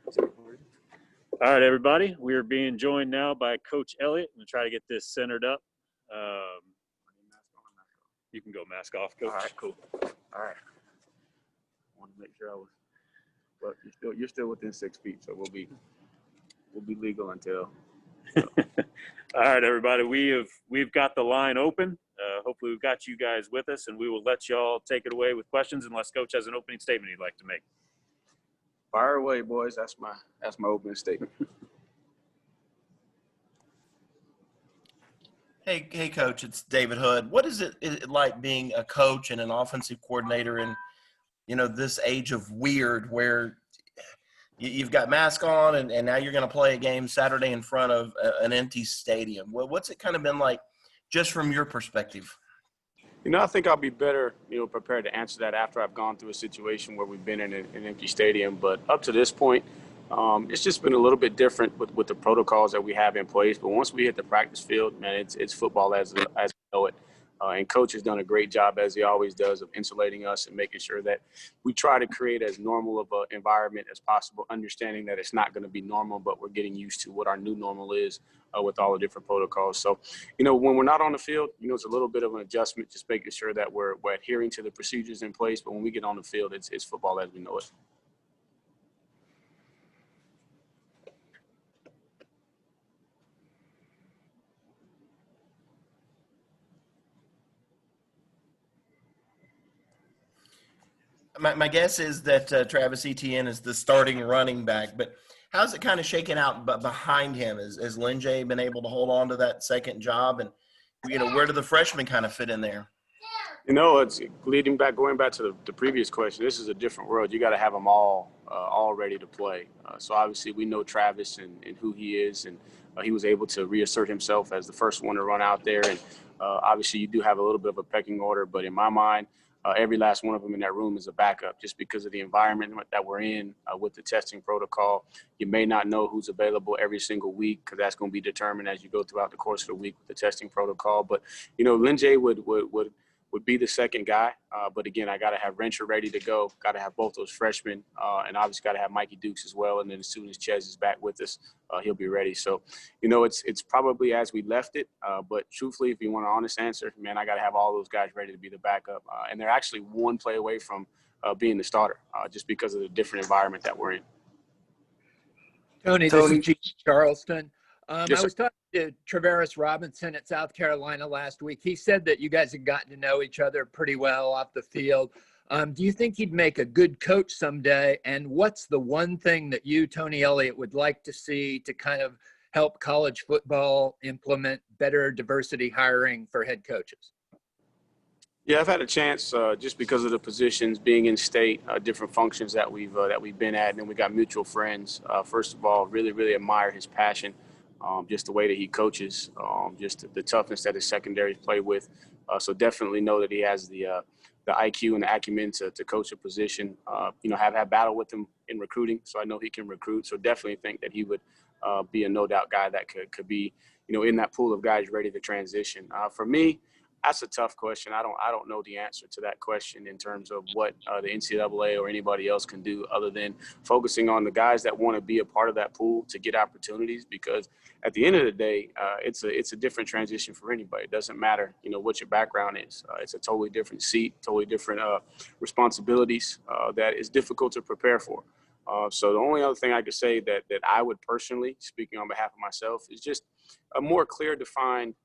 All right, everybody. We are being joined now by Coach Elliott. I'm going to try to get this centered up. You can go mask off, Coach. All right, cool. All right. I want to make sure but you're still within 6 feet, so we'll be legal until. All right, everybody. We've got the line open. Hopefully, we've got you guys with us, and we will let y'all take it away with questions unless Coach has an opening statement he'd like to make. Fire away, boys. That's my opening statement. Hey, Coach, it's David Hood. What is it like being a coach and an offensive coordinator in, this age of weird where you've got mask on and now you're going to play a game Saturday in front of an empty stadium? Well, what's it kind of been like just from your perspective? I think I'll be better, prepared to answer that after I've gone through a situation where we've been in an empty stadium. But up to this point, it's just been a little bit different with the protocols that we have in place. But once we hit the practice field, man, it's football as we know it. And Coach has done a great job, as he always does, of insulating us and making sure that we try to create as normal of an environment as possible, understanding that it's not going to be normal, but we're getting used to what our new normal is with all the different protocols. So, when we're not on the field, it's a little bit of an adjustment, just making sure that we're adhering to the procedures in place. But when we get on the field, it's football as we know it. My guess is that Travis Etienne is the starting running back, but how's it kind of shaken out behind him? Has Lyn-J been able to hold on to that second job? And, where do the freshmen kind of fit in there? It's going back to the previous question. This is a different world. You got to have them all ready to play. So obviously we know Travis and who he is, and he was able to reassert himself as the first one to run out there. And obviously you do have a little bit of a pecking order, but in my mind, every last one of them in that room is a backup just because of the environment that we're in with the testing protocol. You may not know who's available every single week because that's going to be determined as you go throughout the course of the week with the testing protocol. But, Lyn-J would be the second guy. But again, I got to have Rensher ready to go. Got to have both those freshmen, and obviously got to have Mikey Dukes as well. And then as soon as Ches is back with us, he'll be ready. So, it's probably as we left it. But truthfully, if you want an honest answer, man, I got to have all those guys ready to be the backup. And they're actually one play away from being the starter, just because of the different environment that we're in. Tony, this is G. Charleston. Yes, I was talking to Travaris Robinson at South Carolina last week. He said that you guys had gotten to know each other pretty well off the field. Do you think he'd make a good coach someday? And what's the one thing that you, Tony Elliott, would like to see to kind of help college football implement better diversity hiring for head coaches? Yeah, I've had a chance just because of the positions, being in state, different functions that we've been at, and then we got mutual friends. First of all, really, really admire his passion. Just the way that he coaches, just the toughness that his secondaries play with. So definitely know that he has the IQ and the acumen to coach a position. Have had battle with him in recruiting, so I know he can recruit. So definitely think that he would be a no doubt guy that could be, in that pool of guys ready to transition. For me, that's a tough question. I don't know the answer to that question in terms of what the NCAA or anybody else can do other than focusing on the guys that want to be a part of that pool to get opportunities. Because at the end of the day, it's a different transition for anybody. It doesn't matter, what your background is. It's a totally different seat, totally different responsibilities that is difficult to prepare for. So the only other thing I could say that I would personally, speaking on behalf of myself, is just a more clear defined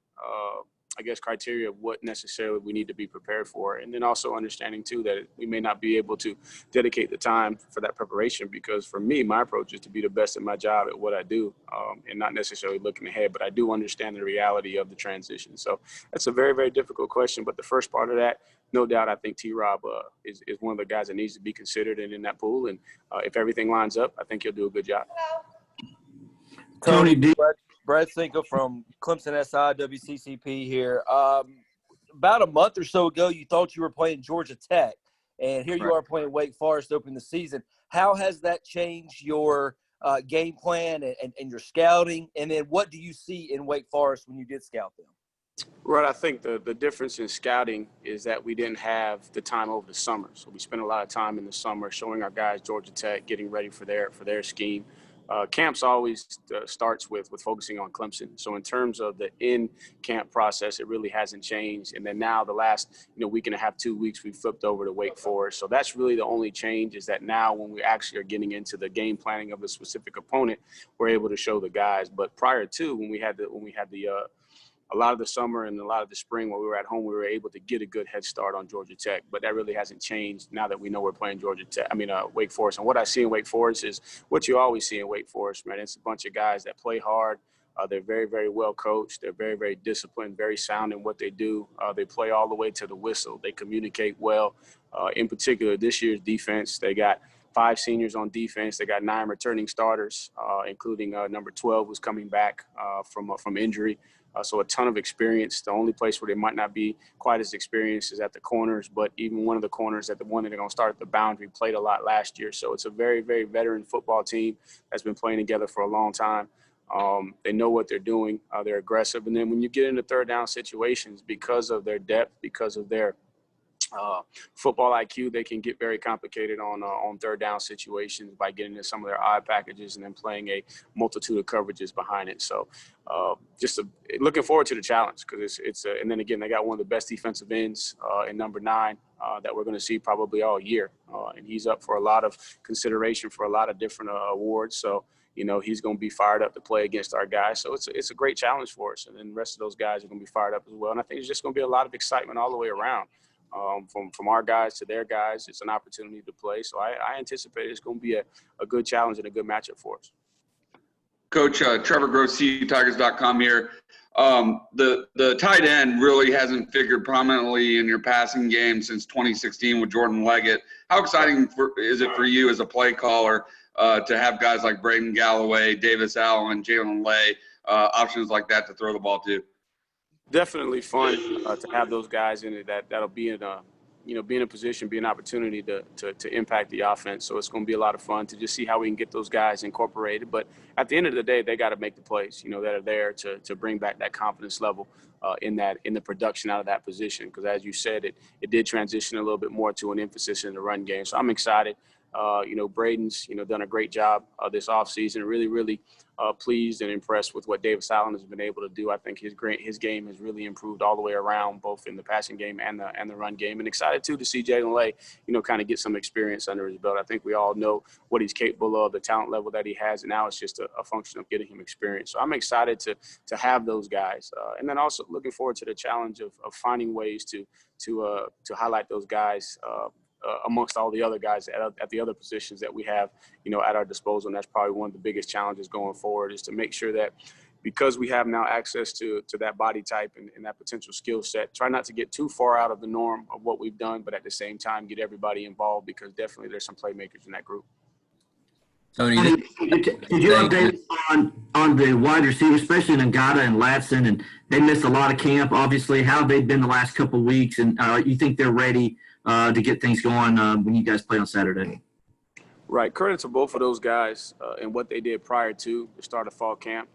criteria of what necessarily we need to be prepared for. And then also understanding too that we may not be able to dedicate the time for that preparation, because for me, my approach is to be the best at my job at what I do, and not necessarily looking ahead, but I do understand the reality of the transition. So that's a very, very difficult question. But the first part of that, no doubt, I think T-Rob is one of the guys that needs to be considered and in that pool. And if everything lines up, I think he'll do a good job. Tony D. Brad Cinco from Clemson SI WCCP here. About a month or so ago, you thought you were playing Georgia Tech, and here you are playing Wake Forest to open the season. How has that changed your game plan and your scouting? And then what do you see in Wake Forest when you did scout them? Right, I think the difference in scouting is that we didn't have the time over the summer. So we spent a lot of time in the summer showing our guys Georgia Tech, getting ready for their scheme. Camps always starts with focusing on Clemson. So in terms of the in-camp process, it really hasn't changed. And then now the last week and a half, 2 weeks, we flipped over to Wake Forest. So that's really the only change, is that now when we actually are getting into the game planning of a specific opponent, we're able to show the guys. But prior to, when we had a lot of the summer and a lot of the spring when we were at home, we were able to get a good head start on Georgia Tech. But that really hasn't changed now that we know we're playing Wake Forest. And what I see in Wake Forest is what you always see in Wake Forest, man. It's a bunch of guys that play hard. They're very, very well coached. They're very, very disciplined, very sound in what they do. They play all the way to the whistle. They communicate well. In particular, this year's defense, they got 5 seniors on defense. They got 9 returning starters, including number 12 who's coming back from injury. So a ton of experience. The only place where they might not be quite as experienced is at the corners, but even one of the corners at the one that they're going to start at the boundary played a lot last year. So it's a very, very veteran football team that's been playing together for a long time. They know what they're doing. They're aggressive. And then when you get into third down situations, because of their depth, because of their football IQ, they can get very complicated on third down situations by getting into some of their odd packages and then playing a multitude of coverages behind it. So looking forward to the challenge, because and then again, they got one of the best defensive ends in number 9 that we're going to see probably all year. And he's up for a lot of consideration for a lot of different awards. So, he's going to be fired up to play against our guys. So it's a great challenge for us. And then the rest of those guys are going to be fired up as well. And I think it's just going to be a lot of excitement all the way around. From our guys to their guys, it's an opportunity to play. So I anticipate it's going to be a good challenge and a good matchup for us. Coach, Trevor Gross, CUtigers.com here. The tight end really hasn't figured prominently in your passing game since 2016 with Jordan Leggett. How exciting is it for you as a play caller to have guys like Braden Galloway, Davis Allen, Jalen Lay, options like that to throw the ball to? Definitely fun to have those guys in it. That'll be in a position, be an opportunity to impact the offense. So it's going to be a lot of fun to just see how we can get those guys incorporated. But at the end of the day, they got to make the plays, that are there to bring back that confidence level in the production out of that position. Because as you said, it did transition a little bit more to an emphasis in the run game. So I'm excited. Braden's, done a great job this offseason. Really, really pleased and impressed with what Davis Allen has been able to do. I think his game has really improved all the way around, both in the passing game and the run game. And excited too to see Jalen Lay, kind of get some experience under his belt. I think we all know what he's capable of, the talent level that he has, and now it's just a function of getting him experience. So I'm excited to have those guys, and then also looking forward to the challenge of finding ways to highlight those guys. Amongst all the other guys at the other positions that we have, at our disposal. And that's probably one of the biggest challenges going forward, is to make sure that, because we have now access to that body type and that potential skill set, try not to get too far out of the norm of what we've done, but at the same time, get everybody involved, because definitely there's some playmakers in that group. Tony, did you update on the wide receivers, especially in Ngata and Ladson, and they missed a lot of camp, obviously. How have they been the last couple of weeks, and you think they're ready to get things going when you guys play on Saturday? Right. Credit to both of those guys and what they did prior to the start of fall camp.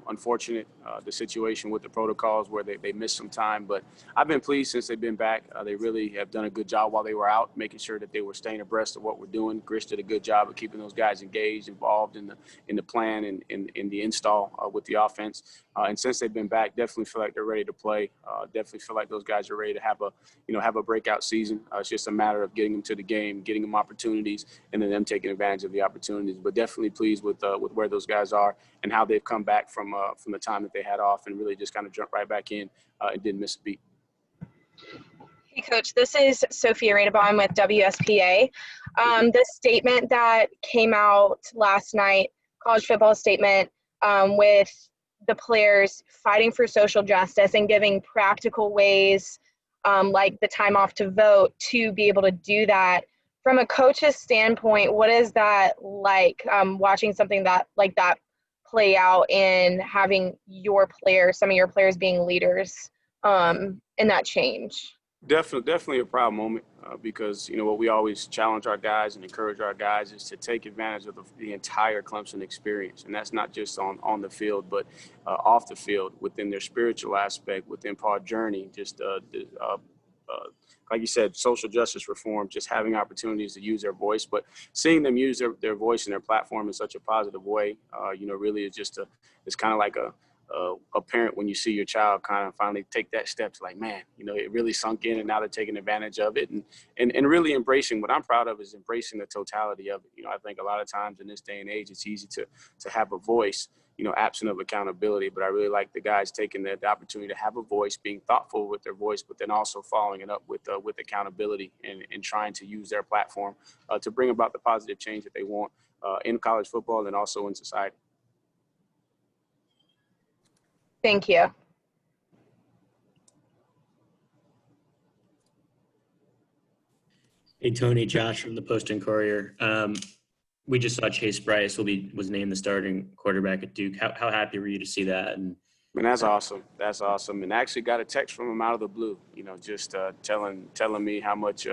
Unfortunate, the situation with the protocols where they missed some time. But I've been pleased since they've been back. They really have done a good job while they were out, making sure that they were staying abreast of what we're doing. Grish did a good job of keeping those guys engaged, involved in the plan and in the install with the offense. And since they've been back, definitely feel like they're ready to play. Definitely feel like those guys are ready to have a breakout season. It's just a matter of getting them to the game, getting them opportunities, and then them taking advantage of the opportunities. But definitely pleased with where those guys are and how they've come back from the time that they had off, and really just kind of jumped right back in and didn't miss a beat. Hey, Coach, this is Sophia Rainabon with WSPA. The statement that came out last night, college football statement, with the players fighting for social justice and giving practical ways, like the time off to vote, to be able to do that. From a coach's standpoint, what is that like, watching something like that play out in having some of your players being leaders in that change? Definitely a proud moment because, what we always challenge our guys and encourage our guys is to take advantage of the entire Clemson experience. And that's not just on the field, but off the field, within their spiritual aspect, within Paul's journey, just like you said, social justice reform, just having opportunities to use their voice, but seeing them use their voice and their platform in such a positive way, really is just it's kind of like a parent when you see your child kind of finally take that step to like, man, it really sunk in and now they're taking advantage of it and really embracing. What I'm proud of is embracing the totality of it. I think a lot of times in this day and age, it's easy to have a voice, absent of accountability. But I really like the guys taking the opportunity to have a voice, being thoughtful with their voice, but then also following it up with accountability and trying to use their platform to bring about the positive change that they want in college football and also in society. Thank you. Hey, Tony, Josh from the Post and Courier. We just saw Chase Brice was named the starting quarterback at Duke. How happy were you to see that? And Man, that's awesome. That's awesome. And I actually got a text from him out of the blue, just telling me how much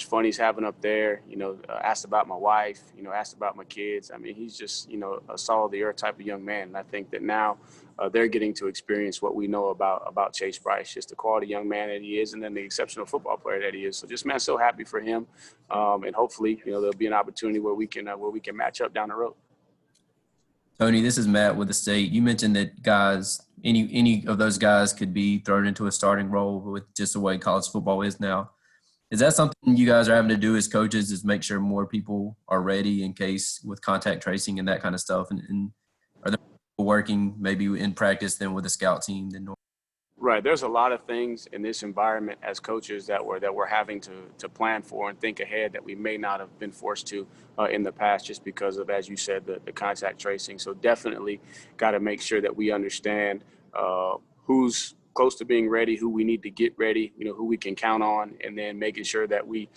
fun he's having up there. Asked about my wife, asked about my kids. I mean, he's just, a solid the earth type of young man. And I think that now they're getting to experience what we know about Chase Brice, just the quality young man that he is, and then the exceptional football player that he is. So just, man, so happy for him. And hopefully, there'll be an opportunity where we can match up down the road. Tony, this is Matt with the State. You mentioned that guys, any of those guys could be thrown into a starting role with just the way college football is now. Is that something you guys are having to do as coaches, is make sure more people are ready in case with contact tracing and that kind of stuff? And are there people working maybe in practice than with a scout team than normal? Right. There's a lot of things in this environment as coaches that we're having to plan for and think ahead that we may not have been forced to in the past, just because of, as you said, the contact tracing. So definitely got to make sure that we understand who's close to being ready, who we need to get ready, who we can count on, and then making sure that we,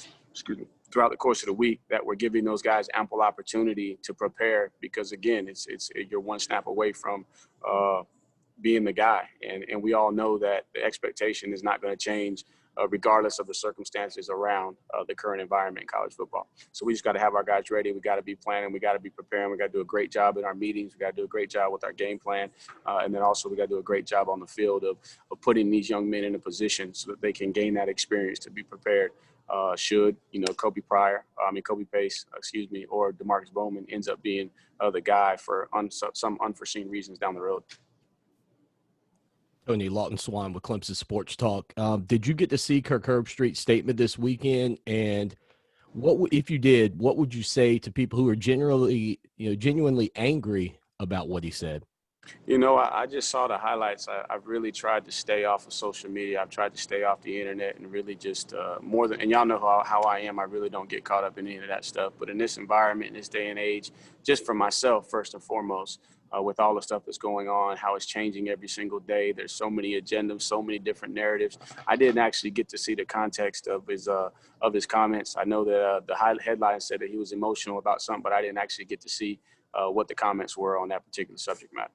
throughout the course of the week, that we're giving those guys ample opportunity to prepare, because again, you're one snap away from being the guy. And we all know that the expectation is not going to change regardless of the circumstances around the current environment in college football. So we just got to have our guys ready. We got to be planning. We got to be preparing. We got to do a great job in our meetings. We got to do a great job with our game plan. And then also we got to do a great job on the field of putting these young men in a position so that they can gain that experience to be prepared should, Kobe Pace, or DeMarcus Bowman ends up being the guy for some unforeseen reasons down the road. Tony, Lawton Swan with Clemson Sports Talk. Did you get to see Kirk Herbstreit's statement this weekend? And if you did, what would you say to people who are genuinely angry about what he said? I just saw the highlights. I've really tried to stay off of social media. I've tried to stay off the internet and really just and y'all know how I am. I really don't get caught up in any of that stuff. But in this environment, in this day and age, just for myself, first and foremost, with all the stuff that's going on, how it's changing every single day. There's so many agendas, so many different narratives. I didn't actually get to see the context of his comments. I know that the headline said that he was emotional about something, but I didn't actually get to see what the comments were on that particular subject matter.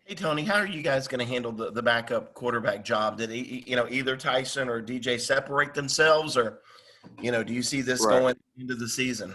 Hey, Tony, how are you guys going to handle the backup quarterback job? Did either Taisun or DJ separate themselves, or do you see this going into the season?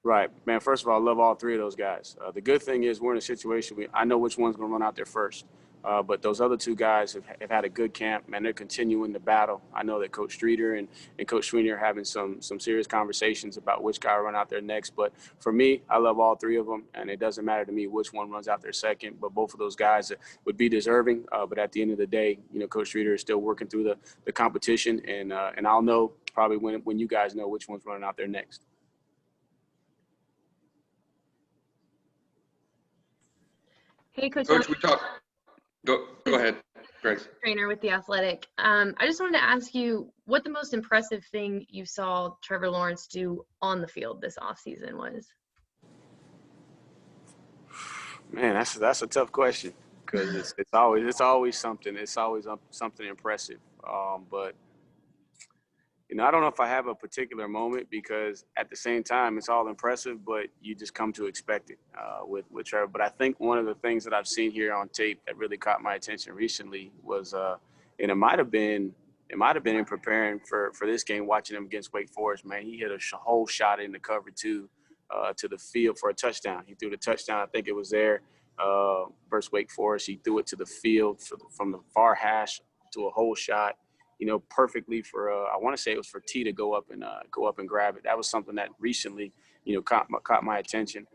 Right, man. First of all, I love all three of those guys. The good thing is we're in a situation I know which one's going to run out there first. But those other two guys have had a good camp, man. They're continuing the battle. I know that Coach Streeter and Coach Sweeney are having some serious conversations about which guy will run out there next. But for me, I love all three of them, and it doesn't matter to me which one runs out there second. But both of those guys would be deserving. But at the end of the day, Coach Streeter is still working through the competition, and I'll know probably when you guys know which one's running out there next. Hey, Coach. We talk. Go ahead, Grace. Trainer with The Athletic. I just wanted to ask you what the most impressive thing you saw Trevor Lawrence do on the field this offseason was. Man, that's a tough question, because it's always something. It's always something impressive. But I don't know if I have a particular moment, because at the same time, it's all impressive, but you just come to expect it with Trevor. But I think one of the things that I've seen here on tape that really caught my attention recently was And it might have been in preparing for this game, watching him against Wake Forest, man. He hit a whole shot in the cover two to the field for a touchdown. He threw the touchdown. I think it was there versus Wake Forest. He threw it to the field from the far hash to a whole shot, perfectly for I want to say it was for T to go up and grab it. That was something that recently, caught my attention.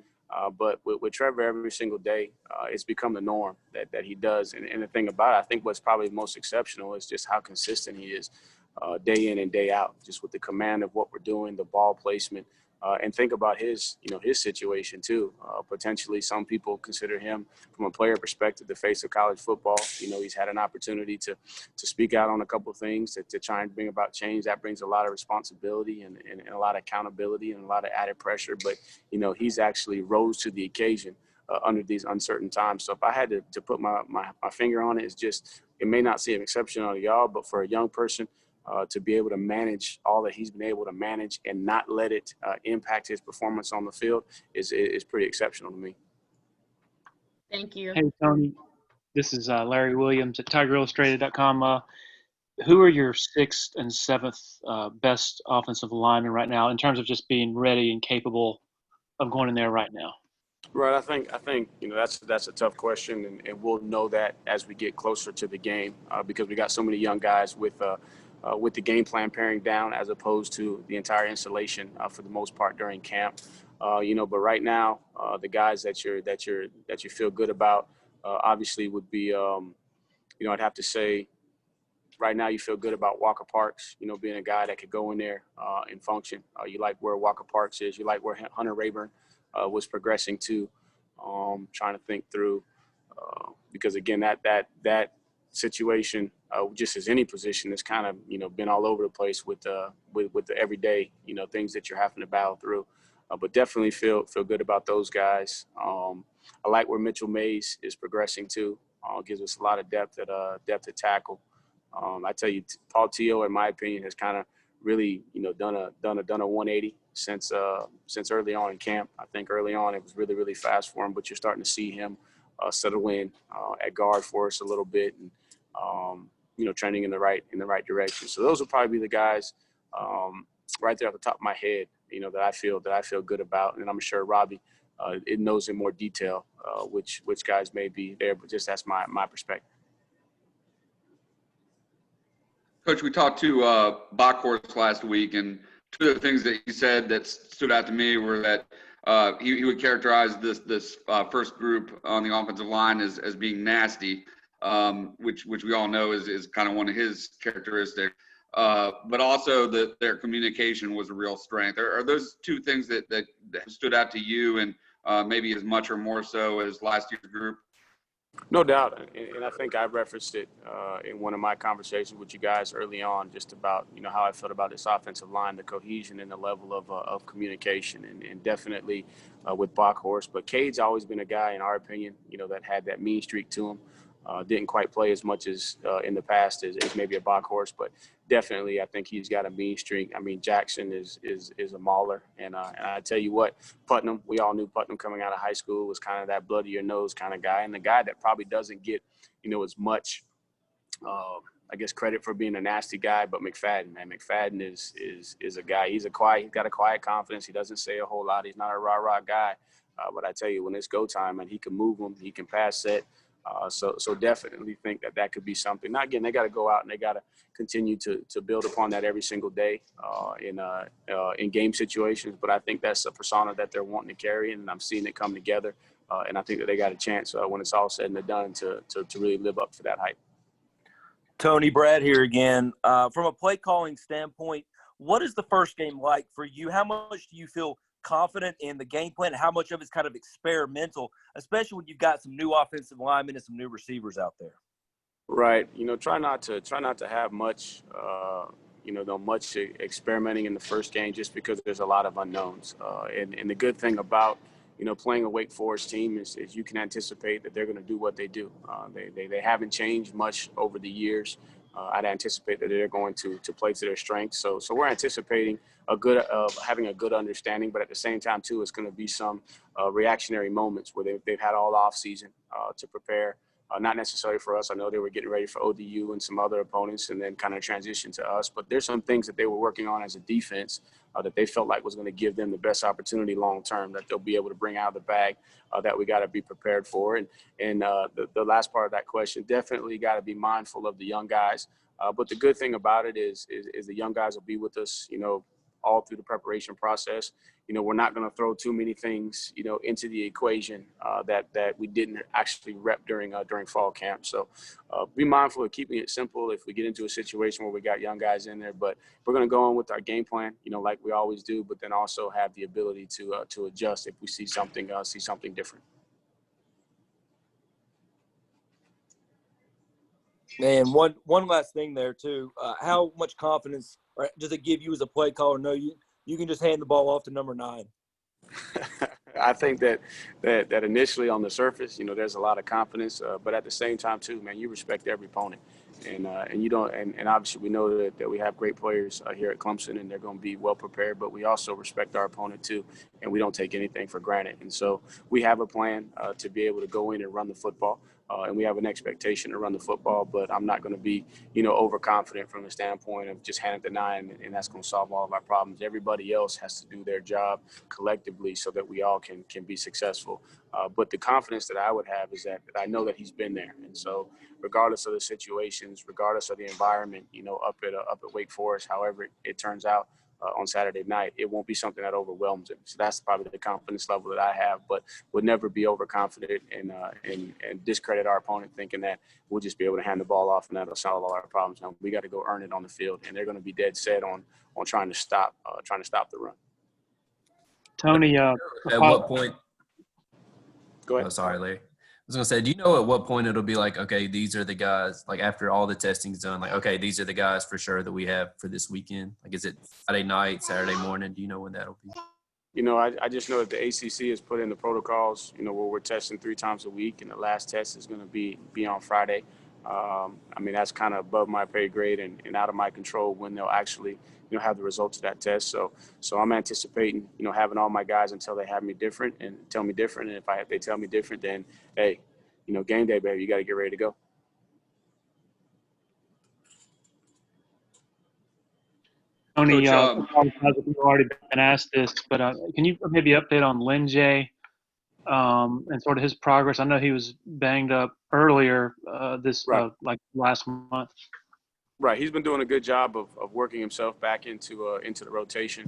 But with Trevor, every single day, it's become the norm that he does. And the thing about it, I think what's probably most exceptional is just how consistent he is day in and day out, just with the command of what we're doing, the ball placement. And think about his situation too. Potentially, some people consider him, from a player perspective, the face of college football. He's had an opportunity to speak out on a couple of things to try and bring about change. That brings a lot of responsibility and a lot of accountability and a lot of added pressure. But he's actually rose to the occasion under these uncertain times. So if I had to put my finger on it, it's just, it may not seem exceptional to y'all, but for a young person, to be able to manage all that he's been able to manage and not let it impact his performance on the field is pretty exceptional to me. Thank you. Hey, Tony. This is Larry Williams at TigerIllustrated.com. Who are your sixth and seventh best offensive linemen right now in terms of just being ready and capable of going in there right now? Right. I think that's a tough question, and we'll know that as we get closer to the game because we got so many young guys with the game plan paring down as opposed to the entire installation for the most part during camp. But right now, the guys that you feel good about obviously would be, I'd have to say right now you feel good about Walker Parks, being a guy that could go in there and function. You like where Walker Parks is. You like where Hunter Rayburn was progressing to. Trying to think through because again that situation just as any position has kind of been all over the place with the everyday things that you're having to battle through, but definitely feel good about those guys. I like where Mitchell Mays is progressing to. Gives us a lot of depth at tackle. I tell you, Paul Teo, in my opinion, has kind of really done a 180 since early on in camp. I think early on it was really, really fast for him, but you're starting to see him settle in at guard for us a little bit, and trending in the right direction. So those will probably be the guys right there off the top of my head, that I feel good about, and I'm sure Robbie it knows in more detail which guys may be there, but just that's my perspective. Coach, we talked to Bockhorst last week, and two of the things that he said that stood out to me were that he would characterize this first group on the offensive line as being nasty, which we all know is kind of one of his characteristics, but also that their communication was a real strength. Are those two things that stood out to you, and maybe as much or more so as last year's group? No doubt, and I think I referenced it in one of my conversations with you guys early on, just about how I felt about this offensive line, the cohesion and the level of communication, and definitely with Bockhorst. But Cade's always been a guy, in our opinion, that had that mean streak to him. Didn't quite play as much as in the past as maybe a Bockhorst, but definitely I think he's got a mean streak. I mean, Jackson is a mauler, and I tell you what, Putnam, we all knew Putnam coming out of high school was kind of that blood to your nose kind of guy, and the guy that probably doesn't get as much I guess credit for being a nasty guy, but McFadden is a guy. He's got a quiet confidence. He doesn't say a whole lot. He's not a rah guy, but I tell you, when it's go time, and he can move them, he can pass set. So definitely think that could be something. Now, again, they got to go out and they got to continue to build upon that every single day in game situations. But I think that's a persona that they're wanting to carry, and I'm seeing it come together. And I think that they got a chance when it's all said and done to really live up to that hype. Tony, Brad here again. From a play calling standpoint, what is the first game like for you? How much do you feel confident in the game plan, and how much of it's kind of experimental, especially when you've got some new offensive linemen and some new receivers out there? Right. Try not to have much, much experimenting in the first game, just because there's a lot of unknowns. And the good thing about, playing a Wake Forest team is you can anticipate that they're going to do what they do. They haven't changed much over the years. I'd anticipate that they're going to play to their strengths. So we're anticipating having a good understanding, but at the same time too, it's going to be some reactionary moments where they've had all off season to prepare Not necessarily for us. I know they were getting ready for ODU and some other opponents and then kind of transition to us. But there's some things that they were working on as a defense that they felt like was going to give them the best opportunity long term that they'll be able to bring out of the bag that we got to be prepared for. And the last part of that question, definitely got to be mindful of the young guys. But the good thing about it is the young guys will be with us, all through the preparation process. We're not going to throw too many things, into the equation that we didn't actually rep during fall camp. So be mindful of keeping it simple if we get into a situation where we got young guys in there. But we're going to go on with our game plan, like we always do, but then also have the ability to adjust if we see something different. And one last thing there too. How much confidence does it give you as a play caller? No, you can just hand the ball off to number 9. I think that initially on the surface, there's a lot of confidence, but at the same time too, man, you respect every opponent, and you don't, and obviously we know that we have great players here at Clemson, and they're going to be well prepared, but we also respect our opponent too, and we don't take anything for granted. And so we have a plan to be able to go in and run the football. And we have an expectation to run the football, but I'm not going to be, overconfident from the standpoint of just handing the 9 and that's going to solve all of our problems. Everybody else has to do their job collectively so that we all can be successful. But the confidence that I would have is that I know that he's been there. And so regardless of the situations, regardless of the environment, up at Wake Forest, however it turns out, on Saturday night, it won't be something that overwhelms him. So that's probably the confidence level that I have, but would never be overconfident and discredit our opponent thinking that we'll just be able to hand the ball off and that'll solve all our problems. No, we got to go earn it on the field, and they're going to be dead set on trying to stop the run. Tony, at what point? Go ahead. Oh, sorry, Larry. I was going to say, do you know at what point it'll be like, okay, these are the guys, like after all the testing's done, like, okay, these are the guys for sure that we have for this weekend? Like, is it Friday night, Saturday morning? Do you know when that'll be? I just know that the ACC has put in the protocols, where we're testing 3 times a week, and the last test is going to be on Friday. That's kind of above my pay grade and out of my control when they'll actually, have the results of that test. So I'm anticipating, having all my guys until they have me different and tell me different. And if they tell me different, then, hey, game day, baby, you got to get ready to go. Tony, I've already been asked this, but can you maybe update on Lyn-J and sort of his progress? I know he was banged up earlier like last month. Right, he's been doing a good job of working himself back into the rotation.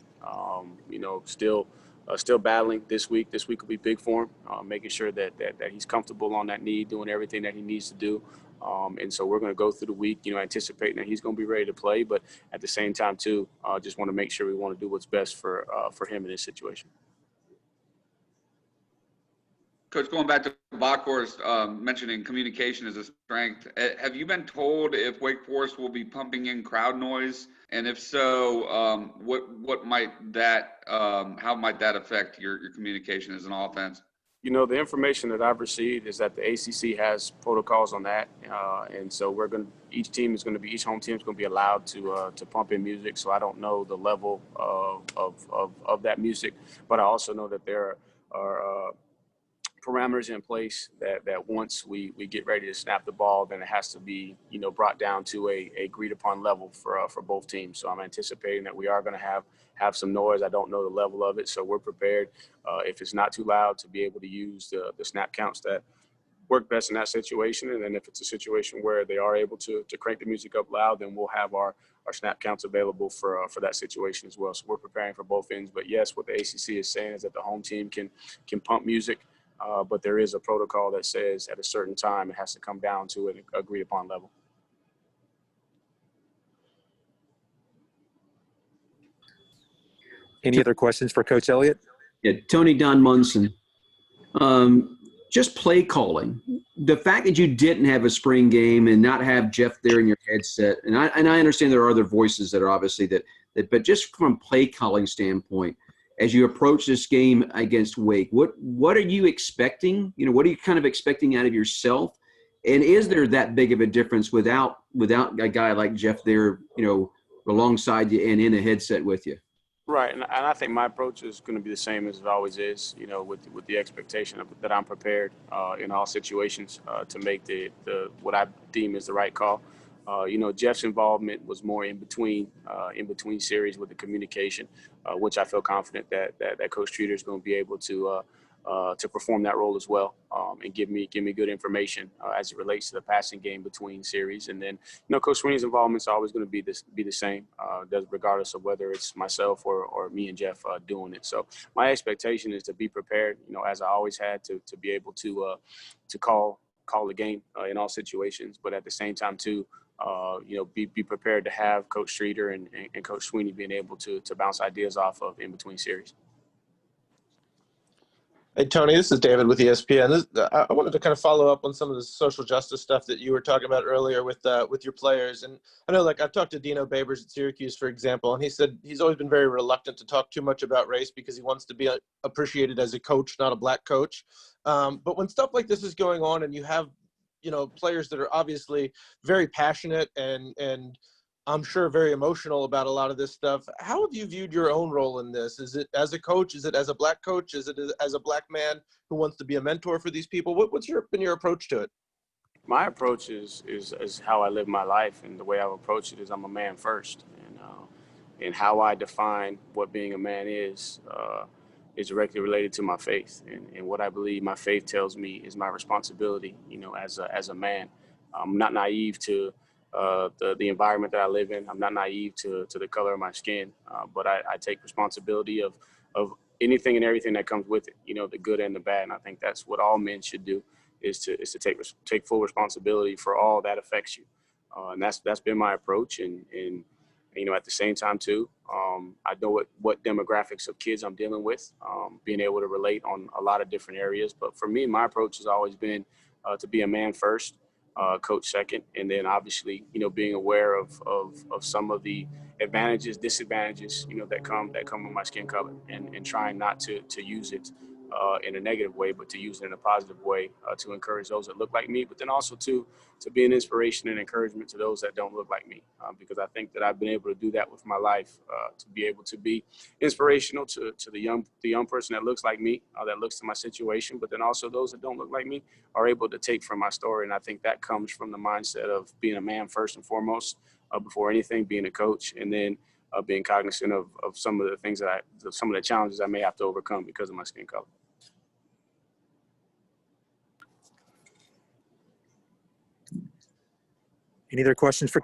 Still battling this week. This week will be big for him, making sure that he's comfortable on that knee, doing everything that he needs to do. And so we're going to go through the week, anticipating that he's going to be ready to play. But at the same time, too, just want to make sure we want to do what's best for him in this situation. Coach, going back to Bockhorst, mentioning communication as a strength, have you been told if Wake Forest will be pumping in crowd noise? And if so, what might that, how might that affect your communication as an offense? The information that I've received is that the ACC has protocols on that, and so each home team is going to be allowed to pump in music. So I don't know the level of that music, but I also know that there are parameters in place that once we get ready to snap the ball, then it has to be brought down to a agreed upon level for both teams. So I'm anticipating that we are going to have some noise. I don't know the level of it, so we're prepared if it's not too loud to be able to use the snap counts that work best in that situation. And then if it's a situation where they are able to crank the music up loud, then we'll have our snap counts available for that situation as well. So we're preparing for both ends. But yes, what the ACC is saying is that the home team can pump music. But there is a protocol that says at a certain time it has to come down to an agreed upon level. Any other questions for Coach Elliott? Yeah, Tony Don Munson. Just play calling. The fact that you didn't have a spring game and not have Jeff there in your headset, and I understand there are other voices that are obviously that but just from a play calling standpoint, as you approach this game against Wake, what are you expecting? What are you kind of expecting out of yourself? And is there that big of a difference without a guy like Jeff there, alongside you and in a headset with you? Right, and I think my approach is going to be the same as it always is. With the expectation that I'm prepared in all situations to make the what I deem is the right call. Jeff's involvement was more in between series with the communication, which I feel confident that Coach Streeter is going to be able to perform that role as well, and give me good information as it relates to the passing game between series. And then, Coach Sweeney's involvement is always going to be the same, regardless of whether it's myself or me and Jeff doing it. So my expectation is to be prepared, as I always had, to be able to call the game in all situations, but at the same time too, be prepared to have Coach Streeter and Coach Sweeney being able to bounce ideas off of in between series. Hey, Tony, this is David with ESPN. I wanted to kind of follow up on some of the social justice stuff that you were talking about earlier with your players. And I know, I've talked to Dino Babers at Syracuse, for example, and he said he's always been very reluctant to talk too much about race because he wants to be appreciated as a coach, not a black coach. But when stuff like this is going on and you have, players that are obviously very passionate and I'm sure very emotional about a lot of this stuff. How have you viewed your own role in this? Is it as a coach? Is it as a black coach? Is it as a black man who wants to be a mentor for these people? What's been your approach to it? My approach is how I live my life, and the way I've approached it is I'm a man first, and how I define what being a man is directly related to my faith, and what I believe my faith tells me is my responsibility. As a man, I'm not naive to the environment that I live in. I'm not naive to the color of my skin, but I take responsibility of anything and everything that comes with it, the good and the bad. And I think that's what all men should do, is to take full responsibility for all that affects you. And that's been my approach. And at the same time too, I know what demographics of kids I'm dealing with, being able to relate on a lot of different areas. But for me, my approach has always been to be a man first, coach second, and then obviously, being aware of some of the advantages, disadvantages, that come with my skin color, and trying not to use it in a negative way, but to use it in a positive way to encourage those that look like me, but then also to be an inspiration and encouragement to those that don't look like me, because I think that I've been able to do that with my life, to be able to be inspirational to the young person that looks like me, that looks to my situation, but then also those that don't look like me are able to take from my story. And I think that comes from the mindset of being a man first and foremost, before anything, being a coach, and then being cognizant of some of the things some of the challenges I may have to overcome because of my skin color. Any other questions for